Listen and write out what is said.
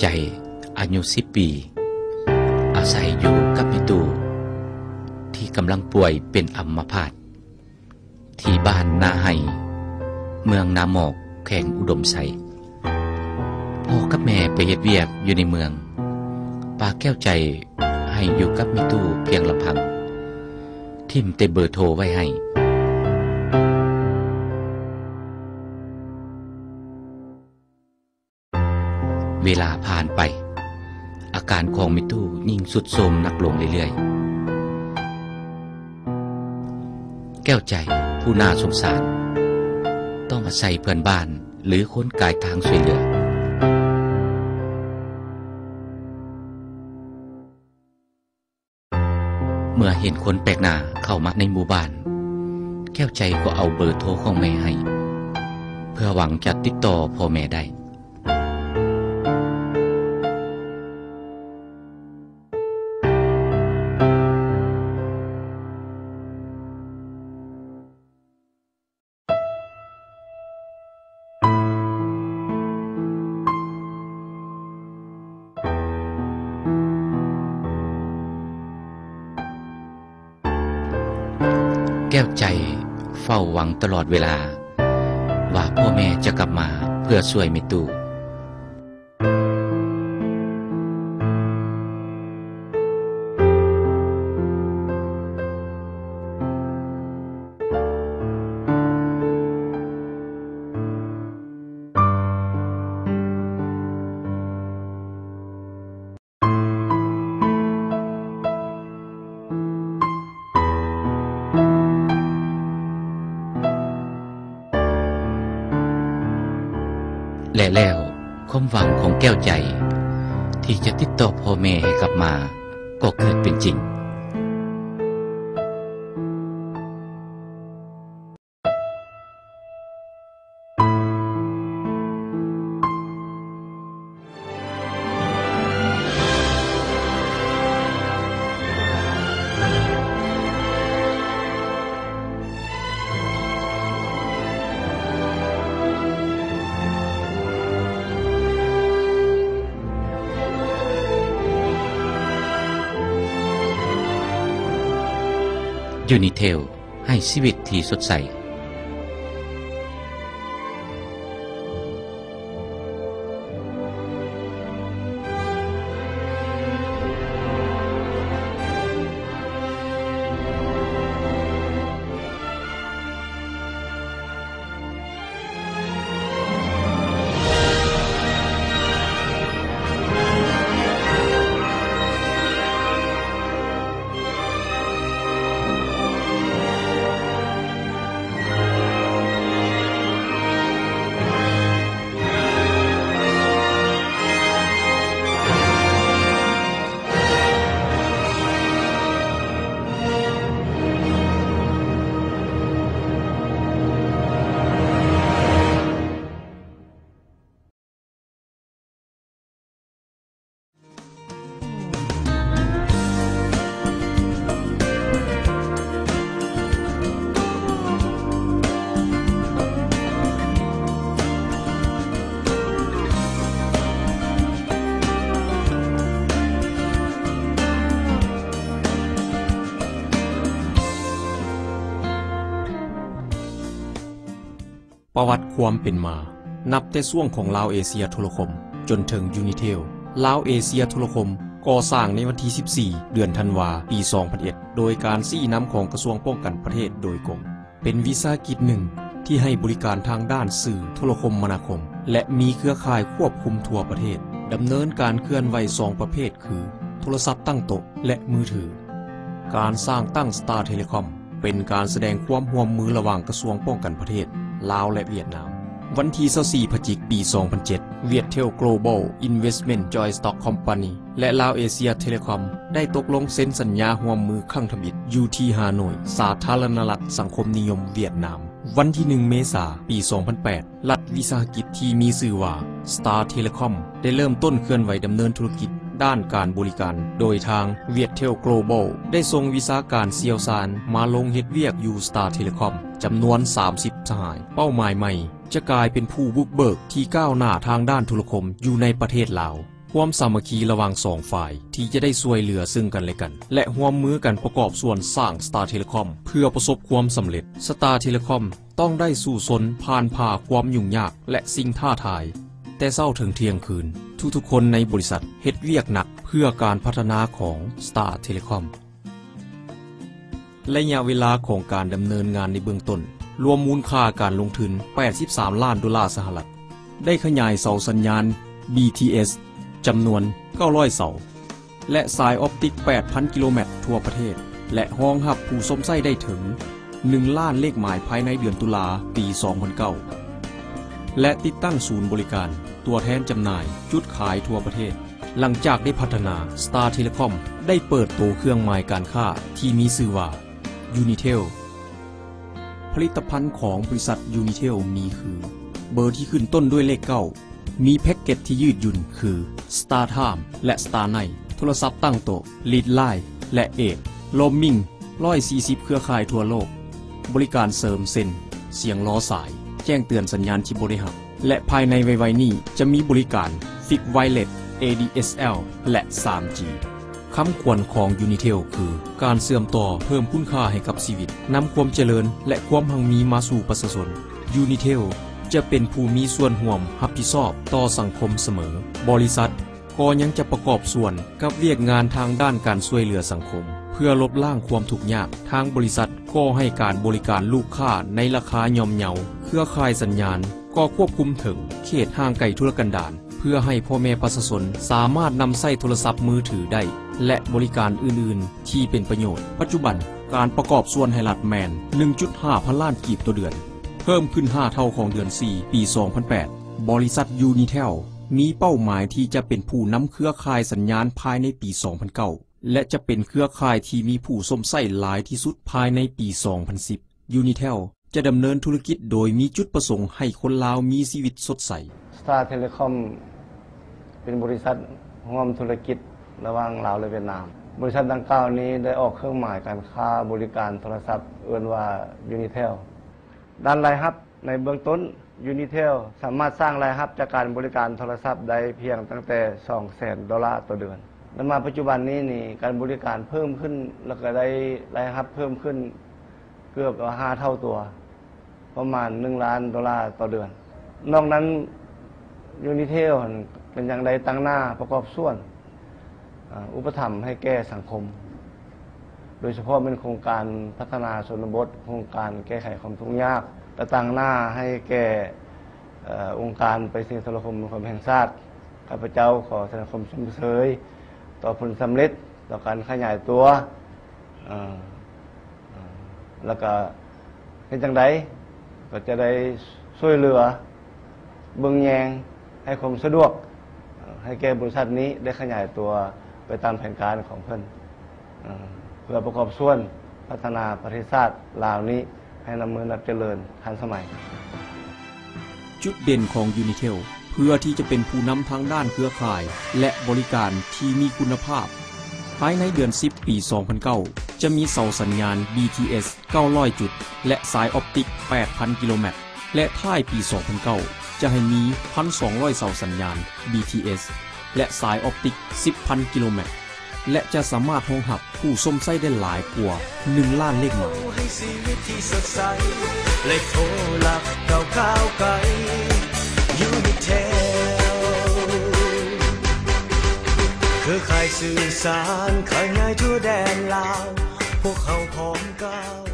ใจอายุ10 ปีอาศัยอยู่กับมิตูที่กำลังป่วยเป็นอัมพาตที่บ้านนาไห้เมืองนาหมอกแขวงอุดมไสพ่อกับแม่ไปเฮ็ดเวียกอยู่ในเมืองป้าแก้วใจให้อยู่กับมิตูเพียงลำพังทิ่มแต่เบอร์โทรไว้ให้เวลาผ่านไปอาการของมิตูยิ่งสุดโทรมหนักลงเรื่อยๆแก้วใจผู้น่าสงสารต้องอาศัยเพื่อนบ้านหรือคนกายทางช่วยเหลือเมื่อเห็นคนแปลกหน้าเข้ามาในหมู่บ้านแก้วใจก็เอาเบอร์โทรของแม่ให้เพื่อหวังจะติดต่อพ่อแม่ได้แก้วใจเฝ้าหวังตลอดเวลาว่าพ่อแม่จะกลับมาเพื่อช่วยมิตูและแล้วความหวังของแก้วใจที่จะติดต่อพ่อแม่ให้กลับมาก็เกิดเป็นจริงยูนิเทลให้ชีวิตที่สดใสประวัติความเป็นมานับแต่ช่วงของลาวเอเชียโทรคมจนถึงยูนิเทลลาวเอเชียโทรคมก่อสร้างในวันที่14เดือนธันวาปี2001โดยการซี้นำของกระทรวงป้องกันประเทศโดยกรมเป็นวิสาหกิจหนึ่งที่ให้บริการทางด้านสื่อโทรคมนาคมและมีเครือข่ายควบคุมทั่วประเทศดำเนินการเคลื่อนไหว2ประเภทคือโทรศัพท์ตั้งโต๊ะและมือถือการสร้างตั้ง Star Telecom เป็นการแสดงความร่วมมือระหว่างกระทรวงป้องกันประเทศลาวและเวียดนามวันที่24พฤศจิกายนปี2007 Viettel Global Investment Joint Stock Company และ Lao Asia Telecom ได้ตกลงเซ็นสัญญาร่วมมือครั้งทบิดอยู่ที่ฮานอยสาธารณรัฐสังคมนิยมเวียดนามวันที่1เมษายนปี2008รัฐวิสาหกิจที่มีชื่อว่า Star Telecom ได้เริ่มต้นเคลื่อนไหวดำเนินธุรกิจด้านการบริการโดยทาง Viettel Global ได้ส่งวิชาการเชี่ยวชาญมาลงเฮ็ดเวียกอยู่ Star Telecom จำนวน30สหายเป้าหมายใหม่จะกลายเป็นผู้บุกเบิกที่ก้าวหน้าทางด้านโทรคมอยู่ในประเทศลาว ความสามัคคีระหว่าง2ฝ่ายที่จะได้ช่วยเหลือซึ่งกันและกันและร่วมมือกันประกอบส่วนสร้าง Star Telecom เพื่อประสบความสำเร็จ Star Telecom ต้องได้สู่สนผ่านผ่าความยุ่งยากและสิ่งท้าทายแต่เช้าถึงเที่ยงคืนทุกๆคนในบริษัทเฮ็ดเวียกหนักเพื่อการพัฒนาของ Star Telecom ระยะเวลาของการดำเนินงานในเบื้องต้นรวมมูลค่าการลงทุน$83 ล้านได้ขยายเสาสัญญาณ BTS จำนวน900เสาและสายออปติก 8,000 กิโลเมตรทั่วประเทศและรองรับผู้สมใช้ได้ถึง1 ล้านเลขหมายภายในเดือนตุลาปี 2009และติดตั้งศูนย์บริการตัวแทนจำหน่ายจุดขายทั่วประเทศหลังจากได้พัฒนา Star Telecom ได้เปิดตัวเครื่องหมายการค้าที่มีชื่อว่า Unitel ผลิตภัณฑ์ของบริษัท Unitel มีคือเบอร์ที่ขึ้นต้นด้วยเลข9มีแพ็กเกจที่ยืดหยุ่นคือ Star Time และ Star Night โทรศัพท์ตั้งโต๊ะ Lead Line และเอก Roaming 140 เครือข่ายทั่วโลกบริการเสริมเซ็นเสียงล้อสายแจ้งเตือนสัญญาณที่บ่ได้รับและภายในไวๆนี้จะมีบริการ Fixed Wireless ADSL และ 3G คำควรของ Unitel คือการเสื่อมต่อเพิ่มคุณค่าให้กับชีวิตนำความเจริญและความหังมีมาสู่ประชาชน Unitel จะเป็นผู้มีส่วนร่วมรับผิดชอบต่อสังคมเสมอบริษัทก็ยังจะประกอบส่วนกับเวียกงานทางด้านการช่วยเหลือสังคมเพื่อลดล้างความทุกข์ยากทางบริษัทก็ให้การบริการลูกค้าในราคาย่อมเยาเครือข่ายสัญญาณก็ควบคุมถึงเขตห่างไกลทุรกันดารเพื่อให้พ่อแม่ประชาชนสามารถนำใช้โทรศัพท์มือถือได้และบริการอื่นๆที่เป็นประโยชน์ปัจจุบันการประกอบส่วนให้รัฐแมน 1.5 พันล้านกีบต่อเดือนเพิ่มขึ้น5เท่าของเดือน4ปี 2008 บริษัท Unitel มีเป้าหมายที่จะเป็นผู้นำเครือข่ายสัญญาณภายในปี 2009 และจะเป็นเครือข่ายที่มีผู้สมใช้หลายที่สุดภายในปี 2010 Unitel จะดำเนินธุรกิจโดยมีจุดประสงค์ให้คนลาวมีชีวิตสดใส Star Telecom เป็นบริษัทร่วมธุรกิจระหว่างลาวและเวียดนามบริษัทดังกล่าวนี้ได้ออกเครื่องหมายการค้าบริการโทรศัพท์เอิ้นว่า Unitel ด้านรายรับในเบื้องต้น Unitel สามารถสร้างรายรับจากการบริการโทรศัพท์ได้เพียงตั้งแต่$200,000ต่อเดือนและมาปัจจุบันนี้นี่การบริการเพิ่มขึ้นแล้วก็ได้รายรับเพิ่มขึ้นเกือบ5เท่าตัวประมาณ$1 ล้านต่อเดือนนอกนั้น Unitel เป็นอย่างใดตั้งหน้าประกอบส่วนอุปถัมภ์ให้แก่สังคมโดยเฉพาะเป็นโครงการพัฒนาชนบทโครงการแก้ไขความทุกข์ยากและตั้งหน้าให้แก่องค์การไปรษณีย์โทรคมแห่งชาติข้าพเจ้าขอแสดงความชมเชยต่อผลสำเร็จต่อการขยายตัวแล้วก็เฮ็ดจังได๋ก็จะได้ช่วยเหลือเบิ่งแยงให้ความสะดวกให้แก่บริษัทนี้ได้ขยายตัวไปตามแผนการของเพิ่นเพื่อประกอบส่วนพัฒนาประเทศชาติลาวนี้ให้นำมือนับเจริญทันสมัยจุดเด่นของ Unitel เพื่อที่จะเป็นผู้นำทางด้านเครือข่ายและบริการที่มีคุณภาพภายในเดือน10ปี 2009จะมีเสาสัญญาณ BTS 900 จุดและสายออปติก 8,000 กิโลเมตรและท้ายปี 2009จะให้มี 1,200 เสาสัญญาณ BTS และสายออปติก 10,000 กิโลเมตรและจะสามารถรองรับผู้สมใช้ได้หลายกว่า1 ล้านเลขหมายให้ชีวิตที่สดใสเลขโทรหลักก้าวไกล Unitel คือข่ายสื่อสารขยายทั่วแดนลาวพวกเขาพร้อมก้าว